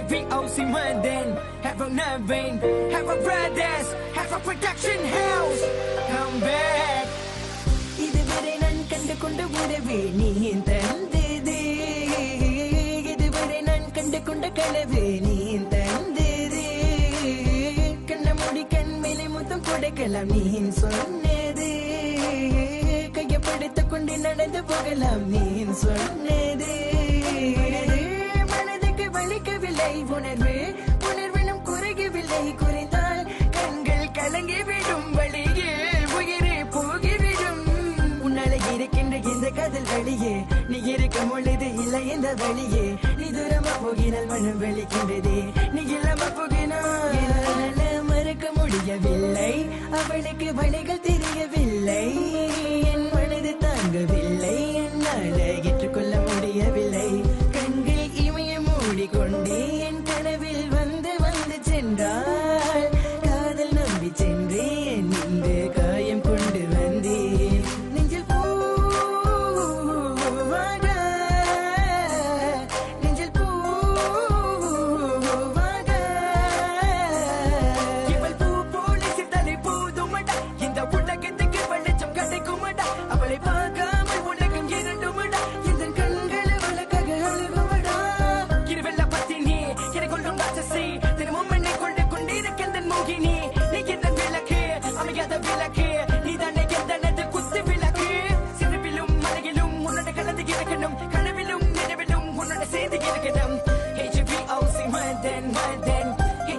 HVOC London, have a Navin, have a brothers, have a production house. Come back. இதுவரை நான் கண்டு கொண்ட உறவே நீ தந்ததே, இதுவரை நான் கண்டு கொண்ட கனவே நீ தந்ததே, கண்ண மூடி கண் மேலே முத்தம் கொடுக்கலாம் நீ சொன்னதே, கையப்படுத்திக் கொண்டு நடந்து போகலாம் நீ சொன்னதே, மனதுக்கு வலிக்கவில்லை உணர்வு, உணர்வினும் குறையவில்லை, குறைந்தால் கண்கள் கலங்கிவிடும், வழியில் உயிரே போகிவிடும், உன்னால இருக்கின்ற இந்த காதல் வழியே, நீ இருக்கும் பொழுது இல்லை இந்த வழியே, நீ தூரமா போகினால் மனம் வலிக்கின்றதே, நீ இல்லாம போகினால் மறக்க முடியவில்லை, அவளுக்கு வழிகள் தெரியவில்லை, என் மனது தாங்கவில்லை, என்னால் ஏற்றுக்கொள்ள முடியவில்லை, கண்கள் இமைய மூடிக்கொண்டே என் கனவில் வந்து வந்து சென்றாள், காதல் நம்பி சென்றேன், இன்று காயம் கொண்டு வந்தேன், நெஞ்சில் பூவாக, நெஞ்சில் பூவாக, இவள் பூ போல சித்தலை போதுமடா, இந்த உலகத்துக்கு வெளிச்சம் கிடைக்குமடா, அவளை பார்க்காமல் உலகம் இரண்டுமடா, இந்த கண்கள் அவளுக்காக அழுகுமடா, இருவெல்ல பத்தினி என்னை கொள்ளும் ராட்சசி, தினமும் என்னை கொண்டு கொண்டிருக்கின்ற மோகினி, நீ எந்த விளக்கு அமையாத விளக்கு, நீ தானே எந்தனது குத்து விளக்கு, சிறுவிலும் மலையிலும் உன்னோட கலந்து இருக்கணும், கனவிலும் நினைவிலும் உன்னோட சேர்ந்து இருக்கணும், HVOC மதன் மதன்,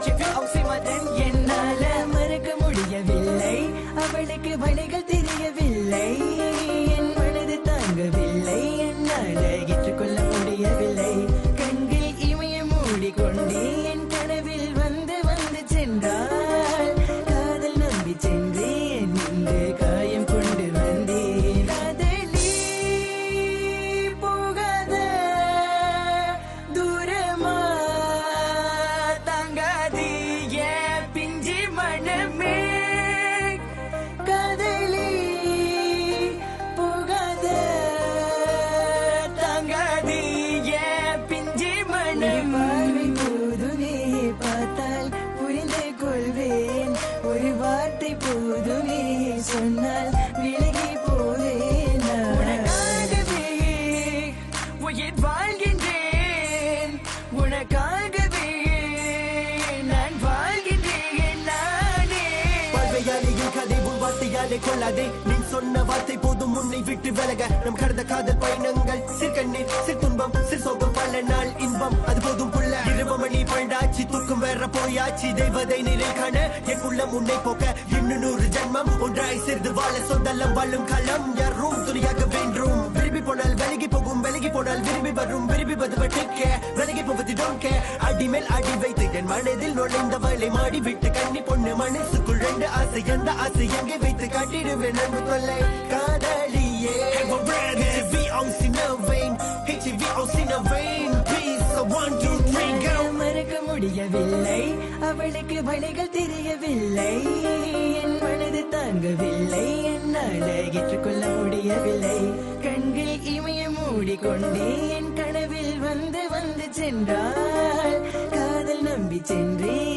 HVOC மதன், என்னால மறக்க முடியவில்லை, அவளுக்கு வழிகள் தெரியவில்லை, என் மனது தாங்கவில்லை, என்னால் ஏற்றுக்கொள்ள முடியவில்லை, கண்கள் இமைய மூடிக்கொண்டே என் கனவில் வந்து வந்து சென்றாள், காதல் நம்பி சென்றேன், இன்று காயம் கொண்டு வந்தேன், காதலி போகாத தூரமா தாங்காதி என் பிஞ்சி மனமே, காதலி போகாத தாங்காதி என் பிஞ்சி மனமே, போதுமே பார்த்தால் புரிந்து கொள்வேன், ஒரு வார்த்தை போதுமே சொன்னால் விலகி போவேன், உனக்காகவே உயிர் வாழ்கின்றேன், உனக்காகவே நான் வாழ்கின்றேன் நானே, வாழ்வையாலேயும் கதை உன் வார்த்தையாலே கொள்ளாதே, நீ சொன்ன வார்த்தை போதும் உன்னை விட்டு விலக, நம் கடந்த காதல் பயணங்கள் சிற்கண்ணீர் சிற்துன்பம் சிற்சோகம் பல நாள் இன்பம் அது போதும் புள்ள, இருவமணி பண்டாச்சி தூக்கம் வேற போயாச்சி, தெய்வதை நிலை காண என் உள்ளம் உன்னை போக்க, இன்னும் 100 ஜென்மம் ஒன்றாய் சேர்ந்து வாழ, சொந்தலம் வாழும் களம் யாரும் துணியாக வேண்டும், விரும்பி போனால் விலகி போகும், விலகி போனால் விரும்பி வரும், விரும்பி வருவட்டுக்க விலகி போவது டோன்ட் கேர், அடிமேல் அடி வைத்து என் மனதில் நுழைந்தவளை மாடி விட்டு கண்ணி பொண்ணு மனசுக்குள் 2 ஆசை, அந்த ஆசை எங்கே வைத்து காட்டிடுவேன் அன்பு தொல்லை, காதலியே HVOC Navin, HVOC Navin, please so 1 2 3 go. மறக்க முடியவில்லை, அவளுக்கு வழிகள் தெரியவில்லை, என் மனது தாங்கவில்லை, என்னால் ஏற்றுக்கொள்ள முடியவில்லை, கண்கள் இமைய மூடிக்கொண்டே என் கனவில் வந்து வந்து சென்றாள், காதல் நம்பி சென்றேன்.